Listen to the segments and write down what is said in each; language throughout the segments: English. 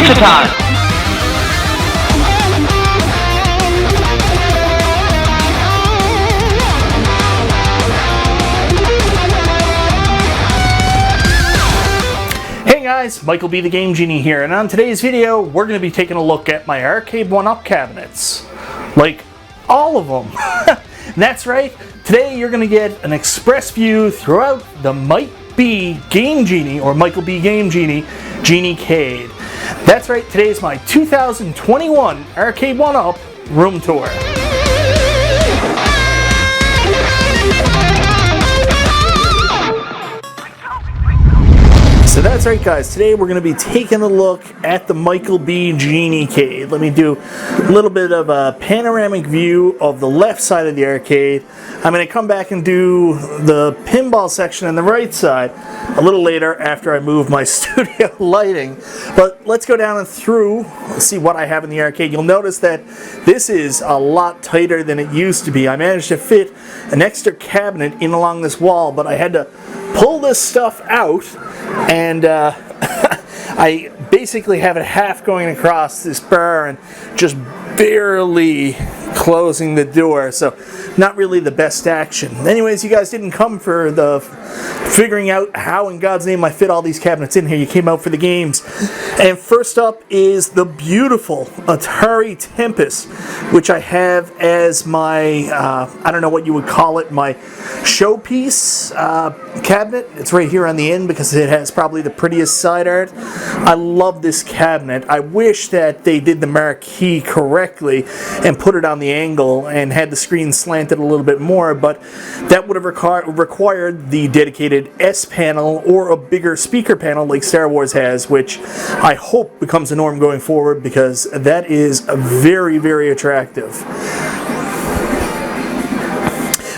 Pizza time! Hey guys, Michael B. the Game Genie here, and on today's video, we're going to be taking a look at my Arcade1Up cabinets. Like, all of them. That's right, today you're going to get an express view throughout the MichaelBtheGameGenie, or MichaelBtheGameGenie, Geniecade. That's right, today's my 2021 Arcade1Up room tour. So that's right guys, today we're going to be taking a look at the MichaelBtheGeniecade. Let me do a little bit of a panoramic view of the left side of the arcade. I'm going to come back and do the pinball section on the right side a little later after I move my studio lighting. But let's go down and through, see what I have in the arcade. You'll notice that this is a lot tighter than it used to be. I managed to fit an extra cabinet in along this wall, but I had to pull this stuff out, and I basically have it half going across this bar and just barely closing the door, so not really the best action. Anyways, you guys didn't come for the figuring out how in God's name I fit all these cabinets in here. You came out for the games. And first up is the beautiful Atari Tempest, which I have as my, I don't know what you would call it, my showpiece cabinet. It's right here on the end because it has probably the prettiest side art. I love this cabinet. I wish that they did the marquee correctly and put it on the angle and had the screen slanted a little bit more, but that would have required the dedicated S panel or a bigger speaker panel like Star Wars has, which I hope becomes the norm going forward because that is very, very attractive.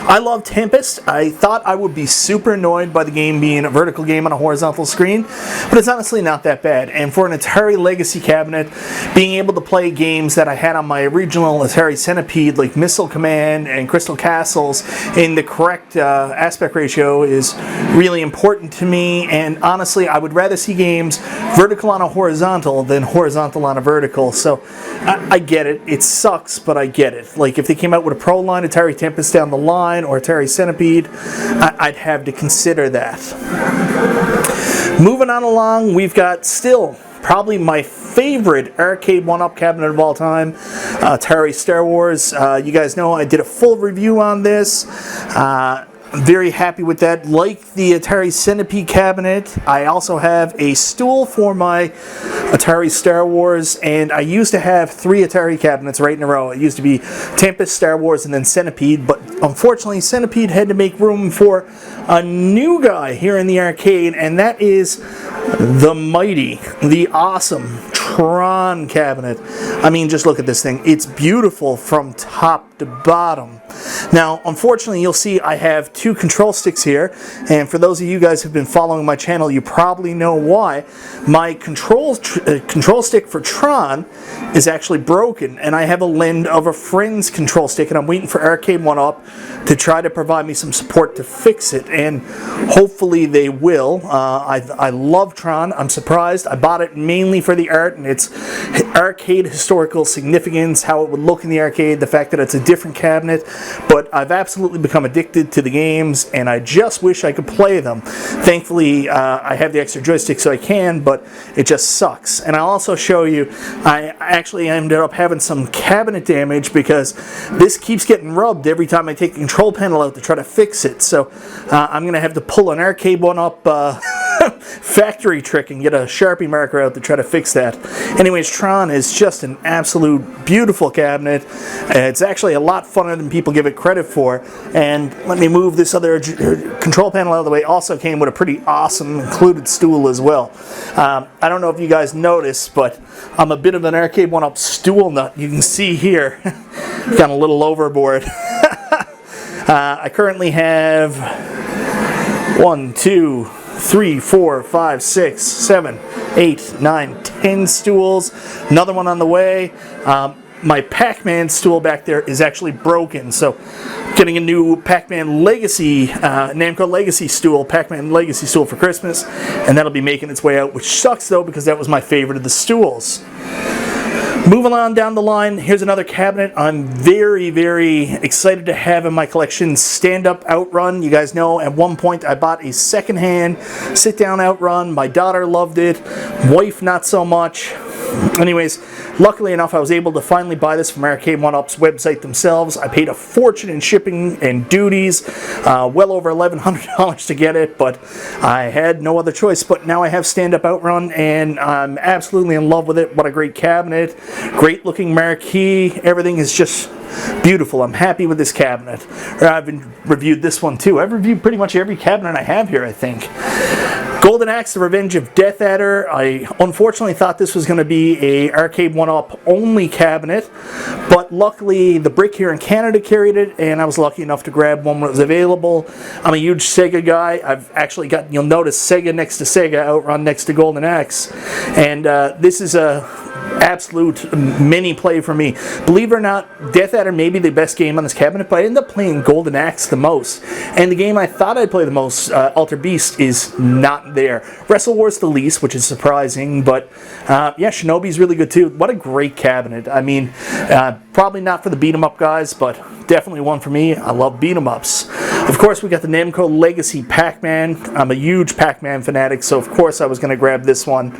I love Tempest. I thought I would be super annoyed by the game being a vertical game on a horizontal screen, but it's honestly not that bad. And for an Atari Legacy cabinet, being able to play games that I had on my original Atari Centipede, like Missile Command and Crystal Castles, in the correct aspect ratio is really important to me. And honestly, I would rather see games vertical on a horizontal than horizontal on a vertical. So I get it. It sucks, but I get it. Like if they came out with a Pro line Atari Tempest down the line, or Atari Centipede, I'd have to consider that. Moving on along, we've got still probably my favorite Arcade1Up cabinet of all time, Atari Star Wars. You guys know I did a full review on this. Very happy with that. Like the Atari Centipede cabinet, I also have a stool for my Atari Star Wars, and I used to have 3 Atari cabinets right in a row. It used to be Tempest, Star Wars, and then Centipede, but unfortunately Centipede had to make room for a new guy here in the arcade, and that is the mighty, the awesome Tron cabinet. I mean, just look at this thing. It's beautiful from top to bottom. Now, unfortunately, you'll see I have 2 control sticks here, and for those of you guys who have been following my channel, you probably know why. My control stick for Tron is actually broken, and I have a lend of a friend's control stick, and I'm waiting for Arcade1Up to try to provide me some support to fix it, and hopefully they will. I love Tron. I'm surprised. I bought it mainly for the art and its arcade historical significance, how it would look in the arcade, the fact that it's a different cabinet, but I've absolutely become addicted to the games, and I just wish I could play them. Thankfully, I have the extra joystick so I can, but it just sucks. And I'll also show you, I actually ended up having some cabinet damage because this keeps getting rubbed every time I take the control panel out to try to fix it. So I'm going to have to pull an Arcade1Up factory trick and get a Sharpie marker out to try to fix that. Anyways, Tron is just an absolute beautiful cabinet. It's actually a lot funner than people give it credit for. And let me move this other control panel out of the way. Also came with a pretty awesome included stool as well. I don't know if you guys noticed, but I'm a bit of an Arcade1Up stool nut. You can see here, got a little overboard. I currently have 1, 2, 3, 4, 5, 6, 7, 8, 9, 10 stools. Another one on the way. My PacMan stool back there is actually broken, so getting a new PacMan Legacy, Namco Legacy stool, PacMan Legacy stool for Christmas, and that'll be making its way out, which sucks though because that was my favorite of the stools. Moving on down the line, here's another cabinet I'm very, very excited to have in my collection, stand-up Outrun. You guys know at one point I bought a second-hand sit-down Outrun. My daughter loved it, wife not so much. Anyways, luckily enough, I was able to finally buy this from Arcade1Up's website themselves. I paid a fortune in shipping and duties, well over $1,100 to get it, but I had no other choice. But now I have stand-up Outrun, and I'm absolutely in love with it. What a great cabinet, great looking marquee, everything is just beautiful. I'm happy with this cabinet. I've reviewed this one too. I've reviewed pretty much every cabinet I have here, I think. Golden Axe, The Revenge of Death Adder. I unfortunately thought this was going to be a Arcade1Up only cabinet, but luckily the Brick here in Canada carried it, and I was lucky enough to grab one when it was available. I'm a huge Sega guy. I've actually got, you'll notice, Sega next to Sega, Outrun next to Golden Axe, and this is a absolute mini play for me. Believe it or not, Death Adder may be the best game on this cabinet, but I ended up playing Golden Axe the most. And the game I thought I'd play the most, Alter Beast, is not there. Wrestle War's the least, which is surprising, but yeah, Shinobi's really good too. What a great cabinet. I mean, probably not for the beat-em-up guys, but definitely one for me. I love beat-em-ups. Of course, we got the Namco Legacy PacMan. I'm a huge PacMan fanatic, so of course I was going to grab this one.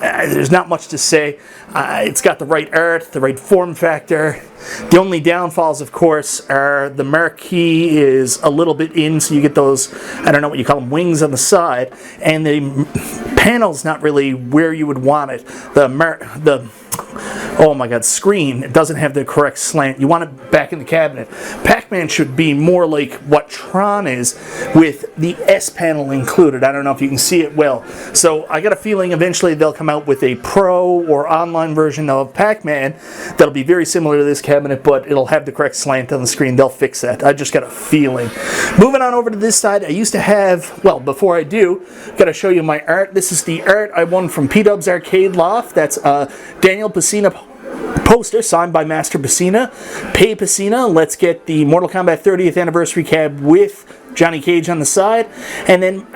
There's not much to say. It's got the right art, the right form factor. The only downfalls, of course, are the marquee is a little bit in, so you get those, I don't know what you call them, wings on the side, and the panel's not really where you would want it. Oh my god, screen, it doesn't have the correct slant. You want it back in the cabinet. PacMan should be more like what Tron is, with the S panel included. I don't know if you can see it well. So I got a feeling eventually they'll come out with a pro or online version of PacMan that'll be very similar to this cabinet, but it'll have the correct slant on the screen. They'll fix that. I just got a feeling. Moving on over to this side, I used to have, well, before I do, got to show you my art. This is the art I won from P-Dub's Arcade Loft. That's Daniel Pacina poster signed by Master Pacina. Pay Pacina. Let's get the Mortal Kombat 30th anniversary cab with Johnny Cage on the side. And then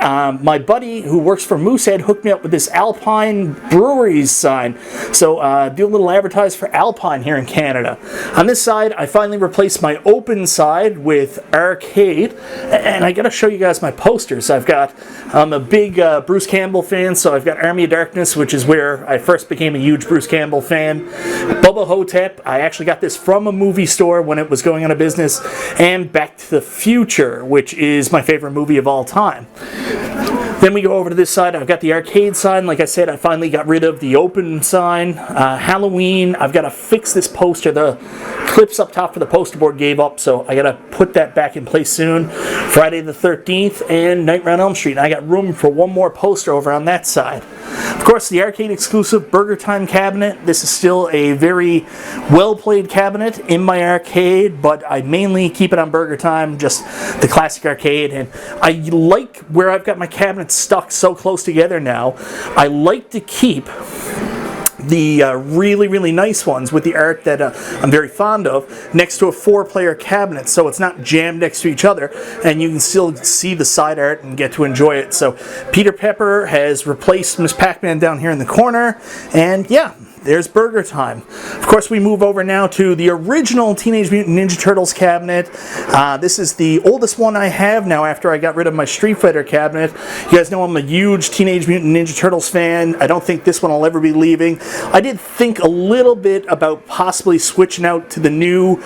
my buddy who works for Moosehead hooked me up with this Alpine Breweries sign. So do a little advertise for Alpine here in Canada. On this side, I finally replaced my open side with Arcade. And I gotta show you guys my posters. I'm a big Bruce Campbell fan, so I've got Army of Darkness, which is where I first became a huge Bruce Campbell fan. Bubba Hotep, I actually got this from a movie store when it was going out of business. And Back to the Future, which is my favorite movie of all time. Then we go over to this side. I've got the arcade sign. Like I said, I finally got rid of the open sign. Halloween, I've got to fix this poster. The clips up top for the poster board gave up, so I got to put that back in place soon. Friday the 13th and Nightmare on Elm Street. I got room for one more poster over on that side. Of course, the arcade exclusive Burger Time cabinet. This is still a very well-played cabinet in my arcade, but I mainly keep it on Burger Time, just the classic arcade. And I like where I've got my cabinets stuck so close together now. I like to keep the really, really nice ones with the art that I'm very fond of next to a 4-player cabinet, so it's not jammed next to each other, and you can still see the side art and get to enjoy it. So Peter Pepper has replaced Miss Pac-Man down here in the corner, and yeah, there's Burger Time. Of course, we move over now to the original Teenage Mutant Ninja Turtles cabinet. This is the oldest one I have now after I got rid of my Street Fighter cabinet. You guys know I'm a huge Teenage Mutant Ninja Turtles fan. I don't think this one will ever be leaving. I did think a little bit about possibly switching out to the new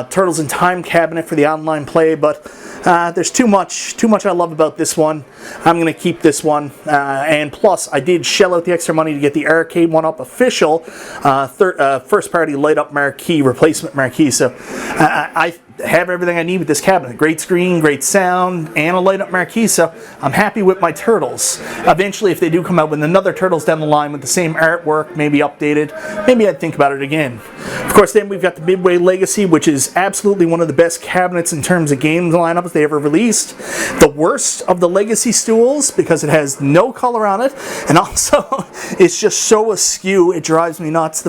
Turtles in Time cabinet for the online play, but there's too much I love about this one. I'm going to keep this one. And plus, I did shell out the extra money to get the Arcade1Up official first party light up marquee, replacement marquee. So I have everything I need with this cabinet. Great screen, great sound, and a light up marquee, so I'm happy with my Turtles. Eventually, if they do come out with another Turtles down the line with the same artwork, maybe updated, maybe I'd think about it again. Of course, then we've got the Midway Legacy, which is absolutely one of the best cabinets in terms of games lineups they ever released. The worst of the Legacy stools, because it has no color on it, and also it's just so askew, it drives me nuts. The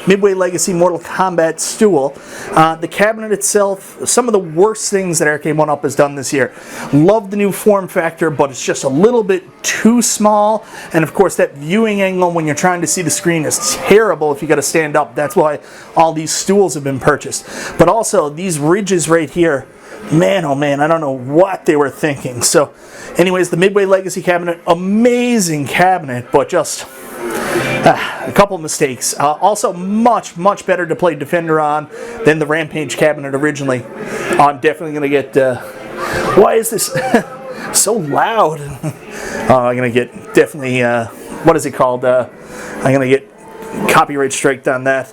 Midway Legacy Mortal Kombat stool. The cabinet itself, some of the worst things that Arcade1Up has done this year. Love the new form factor, but it's just a little bit too small. And of course, that viewing angle when you're trying to see the screen is terrible if you got to stand up. That's why all these stools have been purchased. But also, these ridges right here, man, oh man, I don't know what they were thinking. So, anyways, the Midway Legacy cabinet, amazing cabinet, but just a couple mistakes. Also, much better to play Defender on than the Rampage cabinet originally. I'm definitely going to get... why is this so loud? I'm going to get definitely... what is it called? I'm going to get copyright striked on that.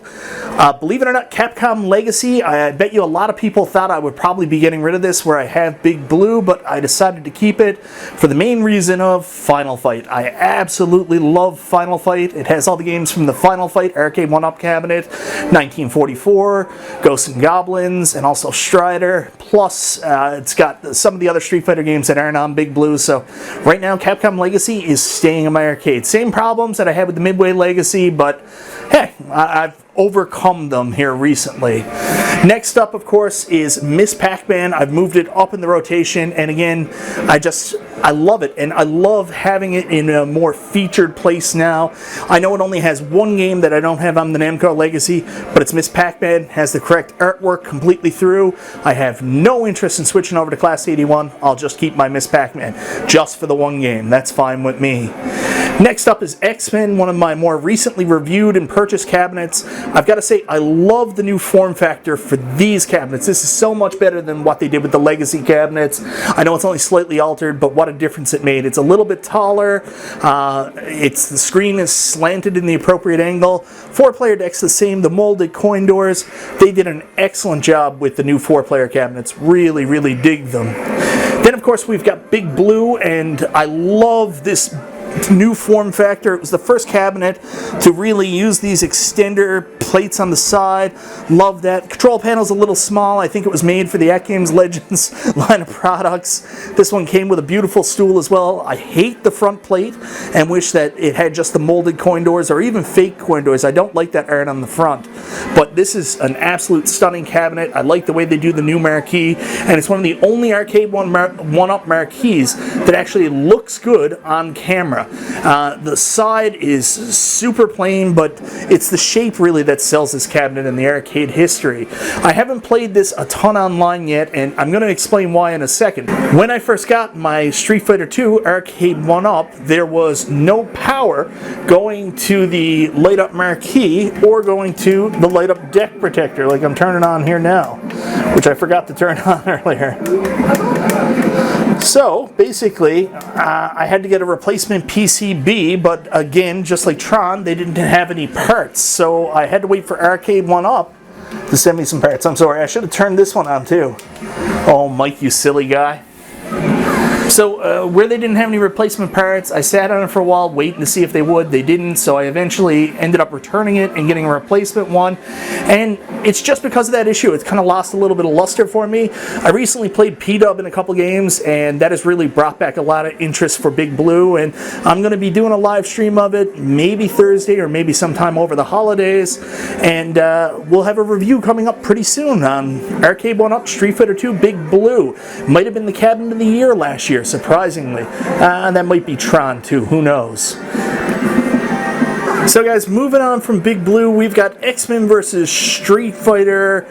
Believe it or not, Capcom Legacy, I bet you a lot of people thought I would probably be getting rid of this where I have Big Blue, but I decided to keep it for the main reason of Final Fight. I absolutely love Final Fight. It has all the games from the Final Fight Arcade1Up cabinet, 1944, Ghosts and Goblins, and also Strider. Plus, it's got some of the other Street Fighter games that aren't on Big Blue. So right now, Capcom Legacy is staying in my arcade. Same problems that I had with the Midway Legacy, but hey, I've overcome them here recently. Next up, of course, is Miss Pac-Man. I've moved it up in the rotation, and again, I love it, and I love having it in a more featured place now. I know it only has one game that I don't have on the Namco Legacy, but it's Miss Pac-Man, has the correct artwork completely through. I have no interest in switching over to Class 81. I'll just keep my Miss Pac-Man, just for the one game. That's fine with me. Next up is XMen, one of my more recently reviewed and purchased cabinets. I've got to say, I love the new form factor for these cabinets. This is so much better than what they did with the Legacy cabinets. I know it's only slightly altered, but what a difference it made. It's a little bit taller. The screen is slanted in the appropriate angle. 4-player deck's the same. The molded coin doors. They did an excellent job with the new 4-player cabinets. Really, really dig them. Then, of course, we've got Big Blue, and I love this new form factor. It was the first cabinet to really use these extender plates on the side. Love that. Control panel's a little small. I think it was made for the At Games Legends line of products. This one came with a beautiful stool as well. I hate the front plate and wish that it had just the molded coin doors or even fake coin doors. I don't like that art on the front. But this is an absolute stunning cabinet. I like the way they do the new marquee, and it's one of the only Arcade1Up marquees that actually looks good on camera. The side is super plain, but it's the shape really that sells this cabinet in the arcade history. I haven't played this a ton online yet, and I'm going to explain why in a second. When I first got my Street Fighter II Arcade1Up, there was no power going to the light-up marquee or going to the light-up deck protector like I'm turning on here now, which I forgot to turn on earlier. So, basically, I had to get a replacement PCB, but again, just like Tron, they didn't have any parts, so I had to wait for Arcade1Up to send me some parts. I'm sorry, I should have turned this one on too. Oh, Mike, you silly guy. So, where they didn't have any replacement parts, I sat on it for a while waiting to see if they would. They didn't, so I eventually ended up returning it and getting a replacement one. And it's just because of that issue. It's kind of lost a little bit of luster for me. I recently played P-Dub in a couple games, and that has really brought back a lot of interest for Big Blue. And I'm going to be doing a live stream of it, maybe Thursday or maybe sometime over the holidays. And we'll have a review coming up pretty soon on Arcade1Up Street Fighter II Big Blue. Might have been the cabinet of the year last year, surprisingly. And that might be Tron too, who knows. So guys, moving on from Big Blue, we've got X-Men vs. Street Fighter,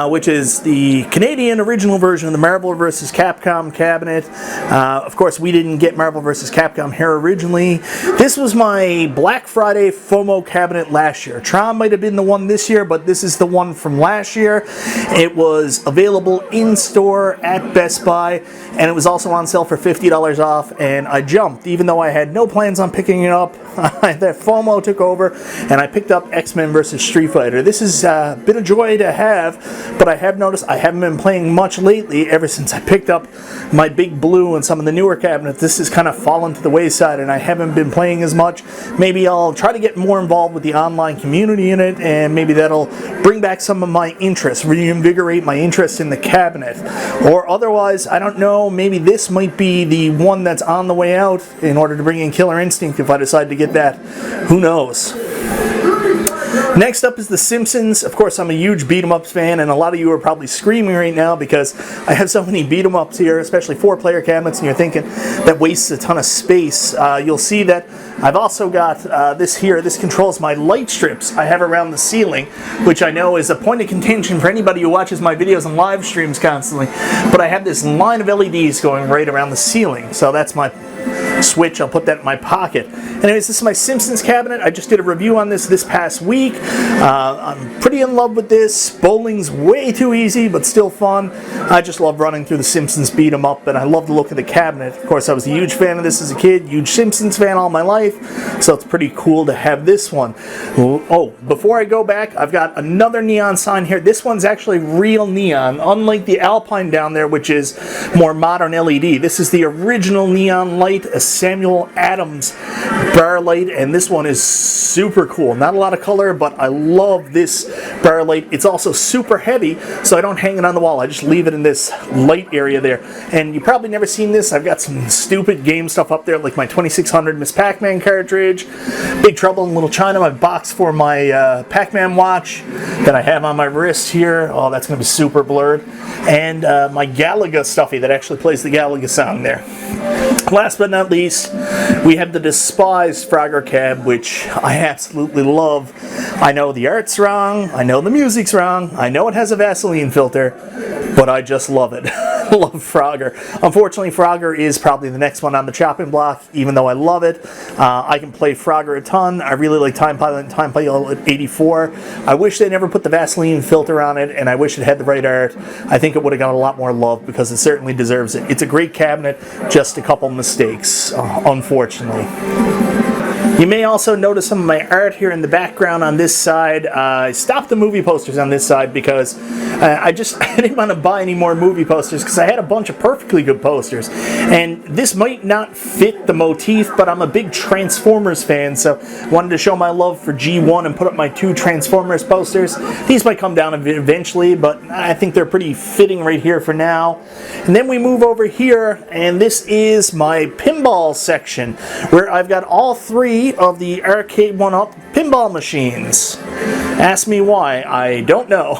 which is the Canadian original version of the Marvel vs. Capcom cabinet. Of course, we didn't get Marvel vs. Capcom here originally. This was my Black Friday FOMO cabinet last year. Tron might have been the one this year, but this is the one from last year. It was available in-store at Best Buy, and it was also on sale for $50 off, and I jumped. Even though I had no plans on picking it up, that FOMO took over, and I picked up X-Men vs. Street Fighter. This is a bit of joy to have, but I have noticed I haven't been playing much lately ever since I picked up my Big Blue and some of the newer cabinets. This has kind of fallen to the wayside, and I haven't been playing as much. Maybe I'll try to get more involved with the online community in it, and maybe that'll bring back some of my interest, reinvigorate my interest in the cabinet. Or otherwise, I don't know, maybe this might be the one that's on the way out in order to bring in Killer Instinct if I decide to get that. Who knows? Next up is The Simpsons. Of course, I'm a huge beat-em-ups fan, and a lot of you are probably screaming right now because I have so many beat-em-ups here, especially 4-player cabinets, and you're thinking that wastes a ton of space. You'll see that I've also got this here. This controls my light strips I have around the ceiling, which I know is a point of contention for anybody who watches my videos and live streams constantly. But I have this line of LEDs going right around the ceiling, so that's my switch. I'll put that in my pocket. Anyways, this is my Simpsons cabinet. I just did a review on this past week. I'm pretty in love with this. Bowling's way too easy, but still fun. I just love running through the Simpsons beat 'em up, and I love the look of the cabinet. Of course, I was a huge fan of this as a kid, huge Simpsons fan all my life, so it's pretty cool to have this one. Oh, before I go back, I've got another neon sign here. This one's actually real neon, unlike the Alpine down there, which is more modern LED. This is the original neon light, a Samuel Adams bar light, and this one is super cool. Not a lot of color, but I love this bar light. It's also super heavy, so I don't hang it on the wall. I just leave it in this light area there. And you've probably never seen this. I've got some stupid game stuff up there, like my 2600 Miss PacMan cartridge, Big Trouble in Little China, my box for my PacMan watch that I have on my wrist here. Oh, that's going to be super blurred. And my Galaga stuffy that actually plays the Galaga song there. Last but not least, we have the despised Frogger cab, which I absolutely love. I know the art's wrong, I know the music's wrong, I know it has a Vaseline filter, but I just love it. I love Frogger. Unfortunately, Frogger is probably the next one on the chopping block, even though I love it. I can play Frogger a ton. I really like Time Pilot and Time Pilot 84. I wish they never put the Vaseline filter on it, and I wish it had the right art. I think it would have got a lot more love because it certainly deserves it. It's a great cabinet, just a couple mistakes, unfortunately. You may also notice some of my art here in the background on this side. I stopped the movie posters on this side because I didn't want to buy any more movie posters because I had a bunch of perfectly good posters. And this might not fit the motif, but I'm a big Transformers fan, so I wanted to show my love for G1 and put up my 2 Transformers posters. These might come down eventually, but I think they're pretty fitting right here for now. And then we move over here, and this is my pinball section, where I've got all 3 of the Arcade1Up pinball machines. Ask me why. I don't know.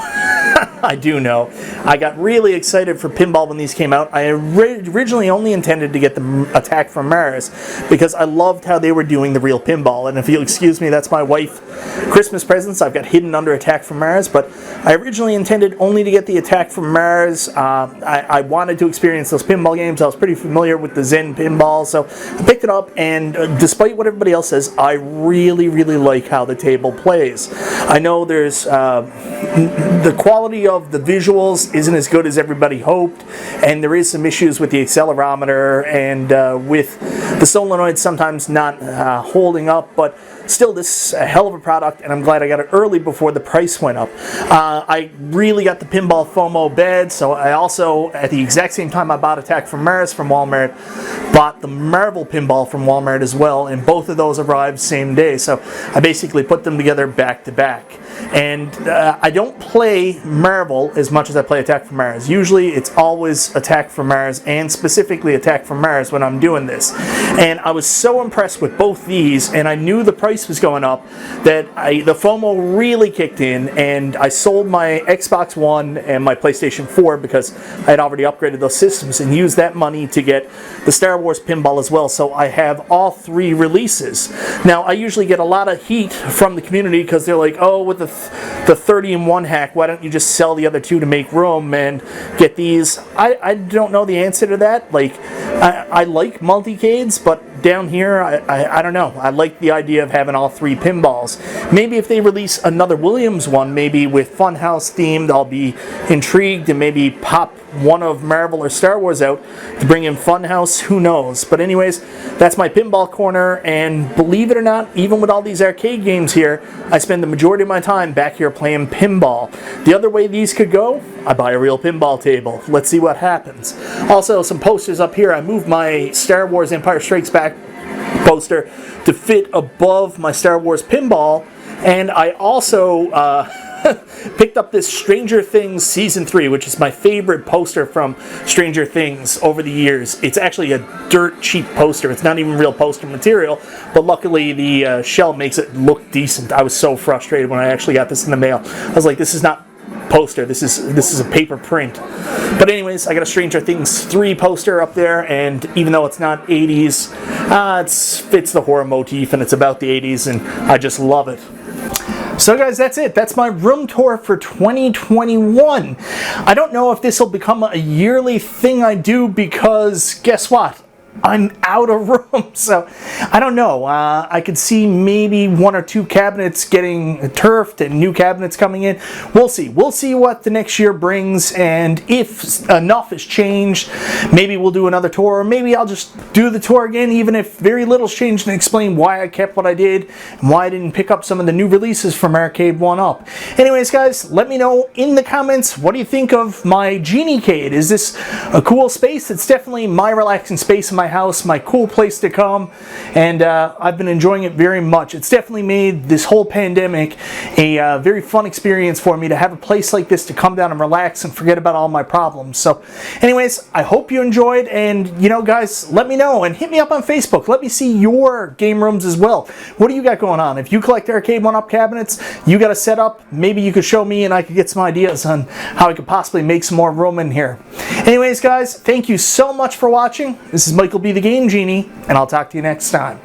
I do know. I got really excited for pinball when these came out. I originally only intended to get the Attack from Mars because I loved how they were doing the real pinball. And if you'll excuse me, that's my wife Christmas presents I've got hidden under Attack from Mars. But I originally intended only to get the Attack from Mars. I wanted to experience those pinball games. I was pretty familiar with the Zen pinball, so I picked it up, and despite what everybody else says, I really, really like how the table plays. I know there's the quality of the visuals isn't as good as everybody hoped, and there is some issues with the accelerometer and with the solenoid sometimes not holding up, but still, this is a hell of a product, and I'm glad I got it early before the price went up. I really got the Pinball FOMO bad, so I also, at the exact same time I bought Attack from Mars from Walmart, bought the Marvel Pinball from Walmart as well, and both of those arrived same day, so I basically put them together back to back. And I don't play Marvel as much as I play Attack from Mars. Usually it's always Attack from Mars, and specifically Attack from Mars when I'm doing this. And I was so impressed with both these, and I knew the price was going up, that the FOMO really kicked in, and I sold my Xbox One and my PlayStation 4 because I had already upgraded those systems, and used that money to get the Star Wars pinball as well. So I have all 3 releases. Now, I usually get a lot of heat from the community because they're like, oh, with the 30-in-1 hack, why don't you just sell the other 2 to make room and get these? I don't know the answer to that. Like, I like multicades, but down here, I don't know. I like the idea of having all 3 pinballs. Maybe if they release another Williams one, maybe with Funhouse themed, I'll be intrigued and maybe pop one of Marvel or Star Wars out to bring in Funhouse. Who knows? But anyways, that's my pinball corner, and believe it or not, even with all these arcade games here, I spend the majority of my time back here playing pinball. The other way these could go, I buy a real pinball table. Let's see what happens. Also, some posters up here. I moved my Star Wars Empire Strikes Back poster to fit above my Star Wars pinball, and I also picked up this Stranger Things Season 3, which is my favorite poster from Stranger Things over the years. It's actually a dirt cheap poster. It's not even real poster material, but luckily the shell makes it look decent. I was so frustrated when I actually got this in the mail. I was like, this is not poster, this is a paper print. But anyways, I got a Stranger Things 3 poster up there, and even though it's not 80s, it fits the horror motif, and it's about the 80s, and I just love it. So guys, that's it. That's my room tour for 2021. I don't know if this will become a yearly thing I do, because guess what? I'm out of room, so I don't know. I could see maybe 1 or 2 cabinets getting turfed and new cabinets coming in. We'll see. We'll see what the next year brings, and if enough has changed, maybe we'll do another tour, or maybe I'll just do the tour again, even if very little's changed, and explain why I kept what I did and why I didn't pick up some of the new releases from Arcade1Up. Anyways, guys, let me know in the comments, what do you think of my Geniecade? Is this a cool space? It's definitely my relaxing space in my house, my cool place to come, and I've been enjoying it very much. It's definitely made this whole pandemic a very fun experience for me to have a place like this to come down and relax and forget about all my problems. So anyways, I hope you enjoyed, and you know guys, let me know and hit me up on Facebook. Let me see your game rooms as well. What do you got going on? If you collect Arcade1Up cabinets, you got a setup, maybe you could show me and I could get some ideas on how I could possibly make some more room in here. Anyways guys, thank you so much for watching. This is MichaelBtheGameGenie, and I'll talk to you next time.